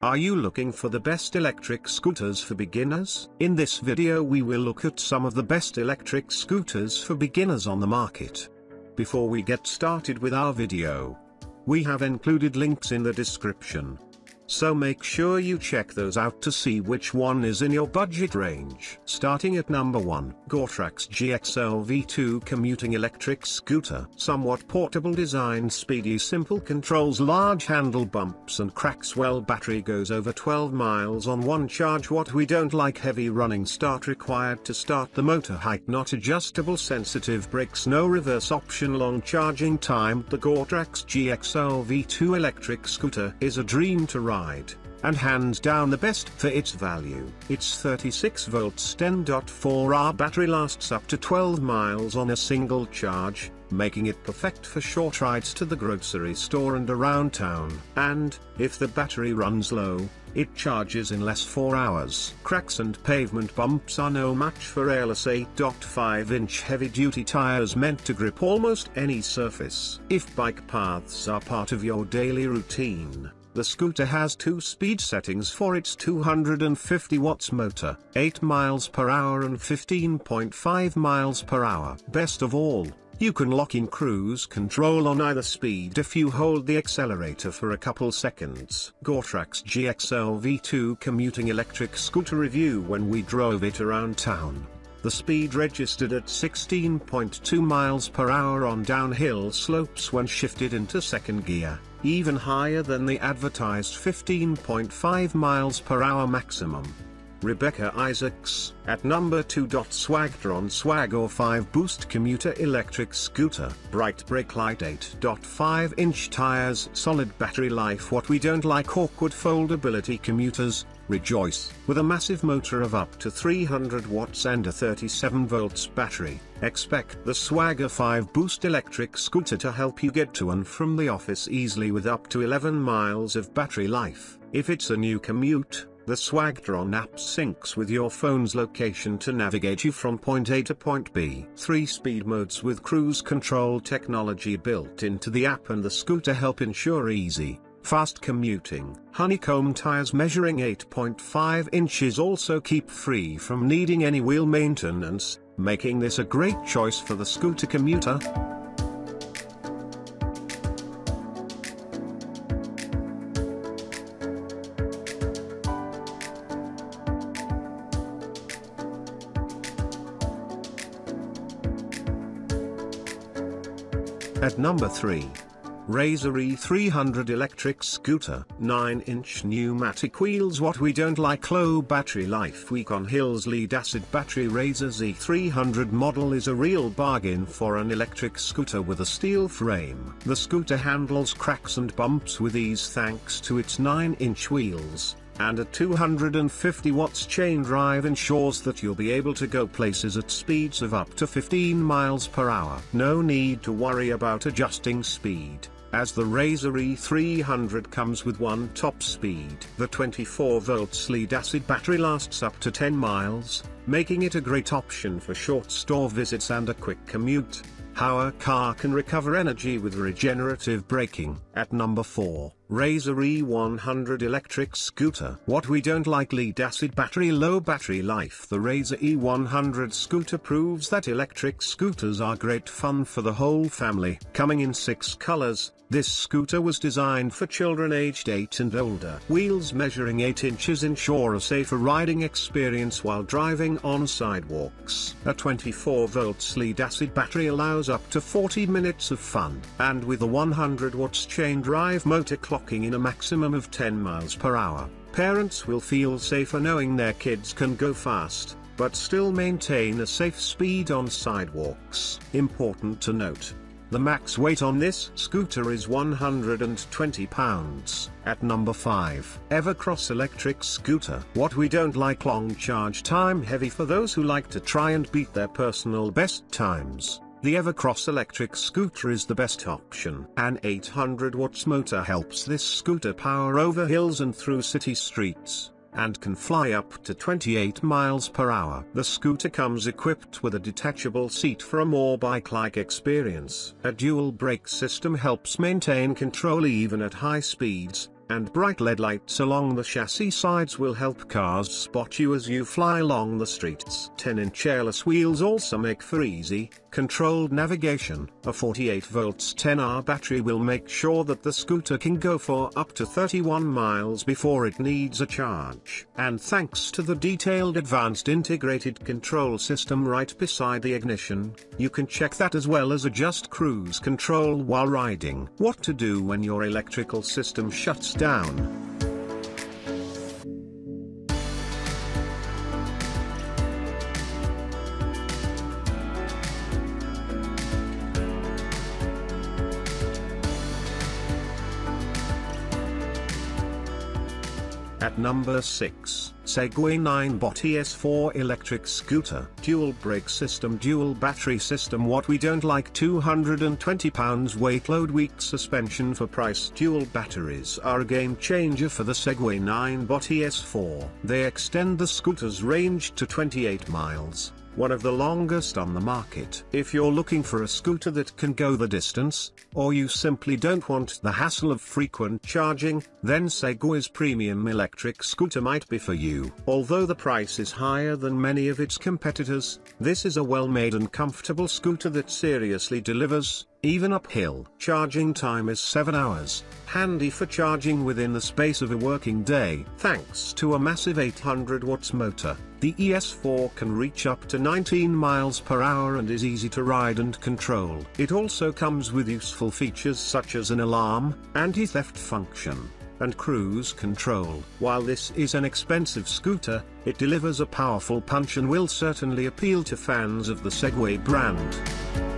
Are you looking for the best electric scooters for beginners? In this video we will look at some of the best electric scooters for beginners on the market. Before we get started with our video, we have included links in the description. So make sure you check those out to see which one is in your budget range. Starting at number 1, GOTRAX GXL V2 Commuting Electric Scooter. Somewhat portable design, speedy, simple controls, large handle bumps and cracks well. Battery goes over 12 miles on one charge. What we don't like: heavy running start required to start the motor, height not adjustable, sensitive brakes, no reverse option, long charging time. The GOTRAX GXL V2 electric scooter is a dream to ride, and hands down the best for its value. Its 36 volts 10.4 battery lasts up to 12 miles on a single charge, making it perfect for short rides to the grocery store and around town. And, if the battery runs low, it charges in less 4 hours. Cracks and pavement bumps are no match for airless 8.5-inch heavy-duty tires meant to grip almost any surface. If bike paths are part of your daily routine, the scooter has 2 speed settings for its 250 watts motor, 8 miles per hour and 15.5 miles per hour. Best of all, you can lock in cruise control on either speed if you hold the accelerator for a couple seconds. GOTRAX GXL V2 Commuting Electric Scooter review. When we drove it around town, the speed registered at 16.2 miles per hour on downhill slopes when shifted into second gear, even higher than the advertised 15.5 miles per hour maximum. Rebecca Isaacs, at number 2. Swagtron Swagor 5 Boost Commuter Electric Scooter. Bright brake light, 8.5-inch tires, solid battery life. What we don't like: awkward foldability. Commuters, rejoice! With a massive motor of up to 300 watts and a 37 volts battery, expect the Swagor 5 Boost electric scooter to help you get to and from the office easily with up to 11 miles of battery life. If it's a new commute, the Swagtron app syncs with your phone's location to navigate you from point A to point B. 3 speed modes with cruise control technology built into the app and the scooter help ensure easy, fast commuting. Honeycomb tires measuring 8.5 inches also keep free from needing any wheel maintenance, making this a great choice for the scooter commuter. At number 3. Razor E300 Electric Scooter. 9-inch pneumatic wheels. What we don't like: low battery life, weak on hills, lead acid battery. Razor Z300 model is a real bargain for an electric scooter with a steel frame. The scooter handles cracks and bumps with ease thanks to its 9-inch wheels, and a 250 watts chain drive ensures that you'll be able to go places at speeds of up to 15 miles per hour. No need to worry about adjusting speed, as the Razor E300 comes with one top speed. The 24 volts lead acid battery lasts up to 10 miles, making it a great option for short store visits and a quick commute. How a car can recover energy with regenerative braking. At number 4, Razor E100 Electric Scooter. What we don't like: lead acid battery, low battery life. The Razor E100 scooter proves that electric scooters are great fun for the whole family. Coming in 6 colors, this scooter was designed for children aged 8 and older. Wheels measuring 8 inches ensure a safer riding experience while driving on sidewalks. A 24 volts lead acid battery allows up to 40 minutes of fun, and with a 100 watts chain drive motor clocking in a maximum of 10 miles per hour, parents will feel safer knowing their kids can go fast, but still maintain a safe speed on sidewalks. Important to note: the max weight on this scooter is 120 pounds. At number 5, EverCross Electric Scooter. What we don't like: long charge time, heavy for those who like to try and beat their personal best times. The EverCross electric scooter is the best option. An 800 watts motor helps this scooter power over hills and through city streets, and can fly up to 28 miles per hour. The scooter comes equipped with a detachable seat for a more bike-like experience. A dual brake system helps maintain control even at high speeds, and bright LED lights along the chassis sides will help cars spot you as you fly along the streets. 10-inch airless wheels also make for easy, controlled navigation. A 48 volts 10-hour battery will make sure that the scooter can go for up to 31 miles before it needs a charge. And thanks to the detailed advanced integrated control system right beside the ignition, you can check that as well as adjust cruise control while riding. What to do when your electrical system shuts down. At number 6, Segway Ninebot ES4 electric scooter. Dual brake system, dual battery system. What we don't like: 220 pounds weight load, weak suspension. For price, dual batteries are a game changer for the Segway Ninebot ES4. They extend the scooter's range to 28 miles. One of the longest on the market. If you're looking for a scooter that can go the distance, or you simply don't want the hassle of frequent charging, then Segway's premium electric scooter might be for you. Although the price is higher than many of its competitors, this is a well-made and comfortable scooter that seriously delivers, even uphill. Charging time is 7 hours, handy for charging within the space of a working day. Thanks to a massive 800 watts motor, the ES4 can reach up to 19 miles per hour and is easy to ride and control. It also comes with useful features such as an alarm, anti-theft function, and cruise control. While this is an expensive scooter, it delivers a powerful punch and will certainly appeal to fans of the Segway brand.